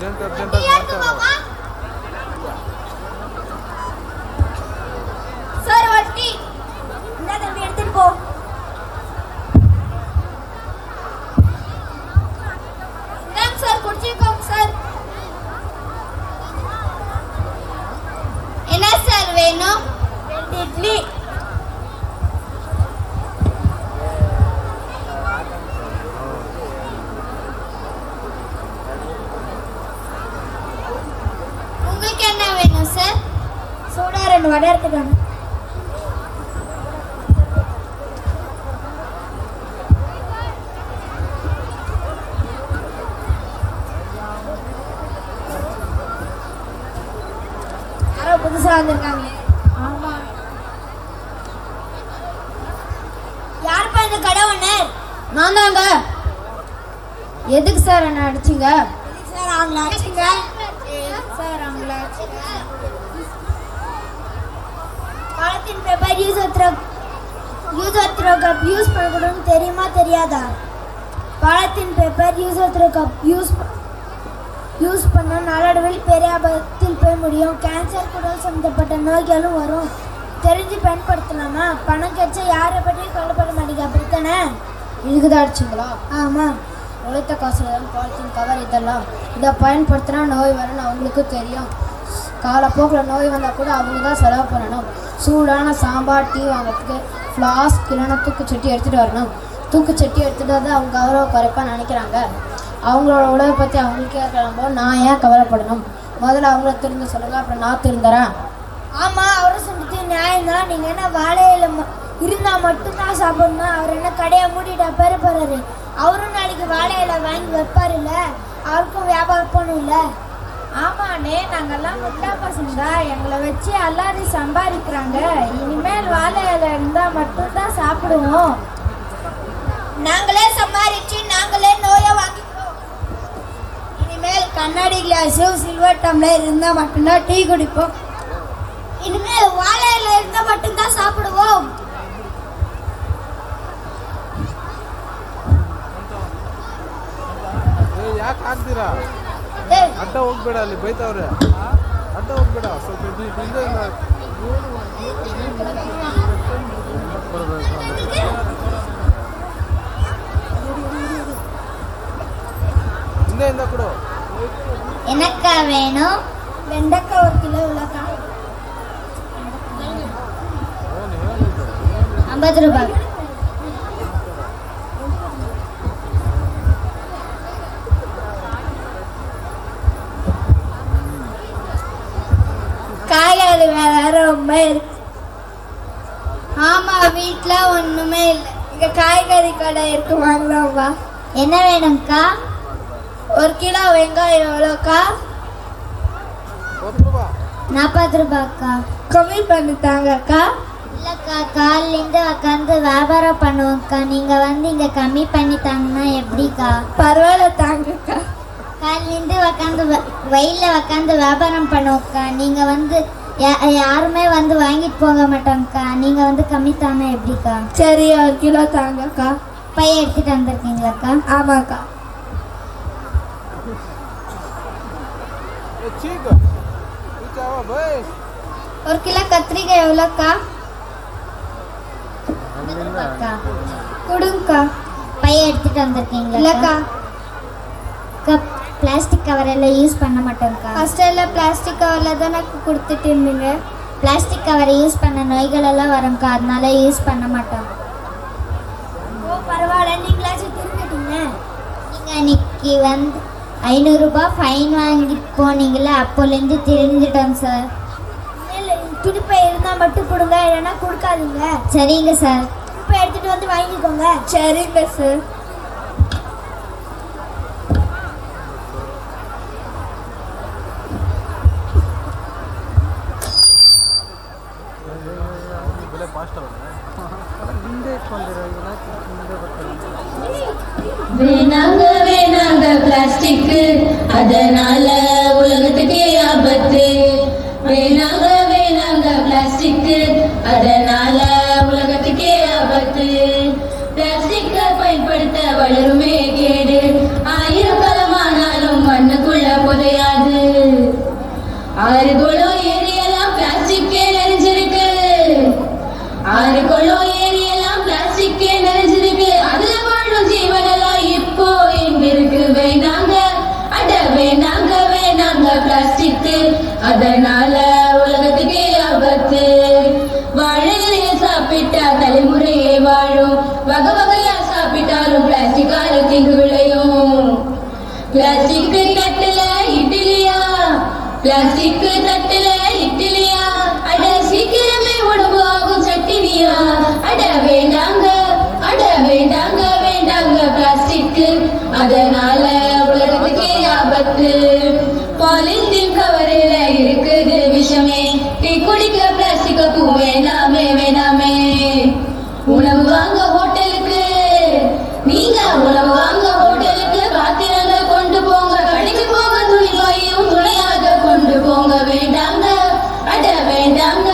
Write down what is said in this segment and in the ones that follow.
Sir வட்டி இந்த தம்பி எடுத்துட்டு போ. இந்தாங்க சார் குடிச்சிக்கோங்க சார். என்ன சார் வேணும்? 2 இட்லி. உங்களுக்கு என்ன வேணும் சார்? சூடா 2 வடை எடுத்துக்கோங்க. யாரோ புதுசா வந்திருக்காங்களே. ஆமா. யாருப்பா இந்த கடை ஓனர்? நான் தாங்க. எதுக்கு சார் என்ன அடிச்சிங்க? சார் அவங்கள அடிச்சிங்க. சார் அவங்கள அடிச்சிங்க. Polythene paper use cup use பண்ணக்கூடாதுன்னு தெரியுமா தெரியாதா? பாலித்தீன் பேப்பர் கப் யூஸ் பண்ண நாளடைவில் பெரிய ஆபத்தில் போய் முடியும். கேன்சர், குடல் சம்மந்தப்பட்ட நோய்களும் வரும். தெரிஞ்சு பயன்படுத்தலாமா? பணம் கிடைச்சா யாரை பற்றியும் கவலைப்பட மாட்டேங்க, அப்படித்தானே? இதுக்கு தான் அடிச்சிங்களா? ஆமாம். உழைத்த காசுல பாலித்தீன் கவர் இதெல்லாம் இதை பயன்படுத்தினா நோய் வரும்னு அவங்களுக்கு தெரியும். காலப்போக்கில் நோய் வந்தால் கூட அவங்க தான் செலவு பண்ணணும். சூடான சாம்பார், டீ வாங்கிறதுக்கு ஃப்ளாஸ்க் இல்லைன்னா தூக்குச்சட்டி எடுத்துகிட்டு வரணும். தூக்குச்சட்டி எடுத்துகிட்டு வந்து அவங்க கௌரவ குறைப்பாக நினைக்கிறாங்க. அவங்களோட உடலை பற்றி அவங்களுக்கே கிளம்போது நான் ஏன் கவலைப்படணும்? முதல்ல அவங்கள திருந்த சொல்லுங்கள், அப்புறம் நான் திருந்துறேன். ஆமாம், அவரை சொல்லிட்டு நியாயம் தான். நீங்கள் என்ன வாழையில இருந்தால் மட்டும்தான் சாப்பிடணும்? அவர் என்ன கடையை மூடிட்டா பேர போகிறாரு? அவரும் நாளைக்கு வாழையில வாங்கி வைப்பார் இல்லை? அவருக்கும் வியாபாரம் போகணும் இல்லை? ஆமாண்ணே, நாங்கெல்லாம் முட்டா பசங்க, எங்களை வச்சு எல்லாரும் சம்பாதிக்கிறாங்க. இனிமேல் வாழை இலை இருந்தால் மட்டும்தான் சாப்பிடுவோம். நாங்களே சம்பாதிச்சு நாங்களே நோயை வாங்கிக்கிறோம். இனிமேல் கண்ணாடி கிளாஸும் சில்வர் டம்ளர் இருந்தால் மட்டும்தான் டீ குடிப்போம். இனிமேல் வாழையில இருந்தால் மட்டும்தான் சாப்பிடுவோம். ಯಾಕೆ ಹಾಕ್ತೀರಾ? ಅಡ್ಡ ಹೋಗ್ಬೇಡ, ಅಲ್ಲಿ ಬೈತವ್ರೆ. ಅಡ್ಡ ಹೋಗ್ಬೇಡ, ಸ್ವಲ್ಪ ಹಿಂದೆ ಕೊಡು. என்னக்கா வேணும்? வெண்டைக்காய் 1 கிலோ இவ்வளோக்கா. 50 ரூபாய். காய்கறி வேற ரொம்ப இருக்கு. ஆமா, வீட்டுல ஒண்ணுமே இல்லை. இங்க காய்கறி கடை இருக்கு, வாங்கலாம்வா. என்ன வேணும்க்கா? 1 கிலோ வெங்காயம் எவ்வளோக்கா? 40 ரூபாய்க்கா. கம்மி பண்ணித்தாங்கக்கா. இல்லைக்கா, காலிலேருந்து உட்காந்து வியாபாரம் பண்ணுவோம்க்கா. நீங்கள் வந்து இங்கே கம்மி பண்ணித்தாங்கன்னா எப்படிக்கா? பரவாயில்ல தாங்கக்கா. காலிலேருந்து உட்காந்து வெயிலில் உட்காந்து வியாபாரம் பண்ணுவோம்க்கா. நீங்கள் வந்து யாருமே வந்து வாங்கிட்டு போக மாட்டோங்க்கா. நீங்கள் வந்து கம்மி தானே எப்படிக்கா? சரி, 1 கிலோ தாங்கக்கா. பையன் எடுத்துகிட்டு வந்திருக்கீங்களாக்கா? ஆமாக்கா. ஒரு கிலோ கத்திரிக்காய் எவ்வளோக்கா? கொடுங்கக்கா. பையன் எடுத்துட்டு வந்திருக்கீங்களா? இல்லைக்கா, பிளாஸ்டிக் கவர் எல்லாம் யூஸ் பண்ண மாட்டோம்க்கா. ஃபர்ஸ்ட் எல்லாம் பிளாஸ்டிக் கவரில் தானே கொடுத்துட்டு இருந்தீங்க. பிளாஸ்டிக் கவரை யூஸ் பண்ண நோய்கள் எல்லாம் வரும்க்கா, அதனால யூஸ் பண்ண மாட்டோம். ஓ பரவாயில்ல, நீங்களாச்சும் திருந்துட்டீங்க. நீங்கள் அன்னைக்கு வந்து 500 ரூபாய் ஃபைன் வாங்கிட்டு போனீங்களே, அப்போலேருந்து தெரிஞ்சிட்டோம் சார். துடுப்பை இருந்தால் மட்டும் கொடுங்க, இல்லைன்னா கொடுக்காதீங்க. சரிங்க சார். துடுப்பை எடுத்துகிட்டு வந்து வாங்கிக்கோங்க. சரிங்க சார். வேணாங்க வேணாங்க பிளாஸ்டிக், அதனால உலகத்துக்கே ஆபத்து. வேணாங்க வேணாங்க பிளாஸ்டிக், அதனால உலகத்துக்கே ஆபத்து. பிளாஸ்டிக்க பயன்படுத்த வளருமே கேடு, 1000 காலமானாலும் மண்ணுக்குள்ள புதைய ஆறு குளம் ஏரியெல்லாம் பிளாஸ்டிக்கே நிறைஞ்சிருக்கு. ஆறு குளம் ஏரியெல்லாம் பிளாஸ்டிக்கே நிறைஞ்சிருக்கு. அதுல வாழும் ஜீவனெல்லாம் இப்போ எங்க இருக்கு? வேணாங்க, அட வேணாங்க வேணாங்க பிளாஸ்டிக், அதனால உலகத்துக்கே ஆபத்து. வாழையிலே சாப்பிட்டா தலைமுறையே வாழும், வகை வகையா சாப்பிட்டாலும் பிளாஸ்டிக்கால தீங்கு விளையும். பிளாஸ்டிக் தட்டுல இட்லியா, பிளாஸ்டிக் தட்டுல இட்லியா, அட சீக்கிரமே உடம்பு ஆகும் சட்டினியா. அட வேண்டாங்க, அட வேண்டாங்க வேண்டாங்க பிளாஸ்டிக், அதனால உலகத்துக்கே ஆபத்து. பாலித்தீன் கவரில இருக்குது விஷமே, டீ குடிக்க பிளாஸ்டிக் பூ வேணாமே வேணாமே. உணவு வாங்க ஹோட்டலுக்கு, நீங்க உணவு வாங்க ஹோட்டலுக்கு பாத்திரங்கள் கொண்டு போங்க, கடைக்கு போக துணிப்பையும் துணையாக கொண்டு போங்க. வேண்டாங்க, அட வேண்டாங்க,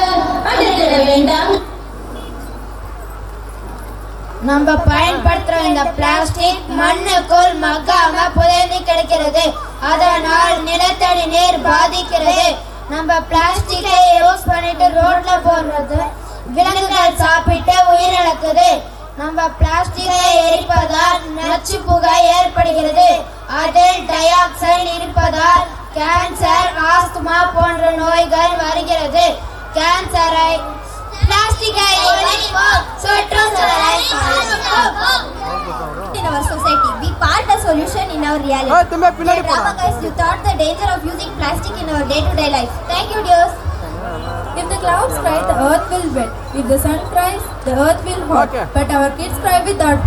அட வேண்டாங்க. நம்ம பயன்படுத்துற இந்த பிளாஸ்டிக் மண்ணுக்குள் மக்காம புதைந்து கிடக்கிறது. அதனால் நிலத்தடி நீர் பாதிக்கிறது. நம்ம பிளாஸ்டிக்கை யூஸ் பண்ணிட்டு ரோட்ல போடுறது, விலங்குகள் சாப்பிட்டு உயிரிழக்குது. நம்ம பிளாஸ்டிக்கை எரிப்பதால் நச்சு புகை ஏற்படுகிறது. அதில் டை ஆக்சைடு இருப்பதால் கேன்சர், ஆஸ்துமா போன்ற நோய்கள் வருகிறது. கேன்சரை பிளாஸ்டிக்கை ஒழிப்போம், சுற்றுச்சூழலை பாதுகாப்போம். In our society, we part the solution in our reality. Dear Rama guys, you thought the danger of using plastic in our day-to-day life. Thank you, dears. If the clouds cry, the earth will wet. If the sun cries, the earth will hot. Okay. But our kids cry without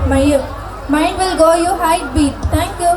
mind will go you high beat. Thank you.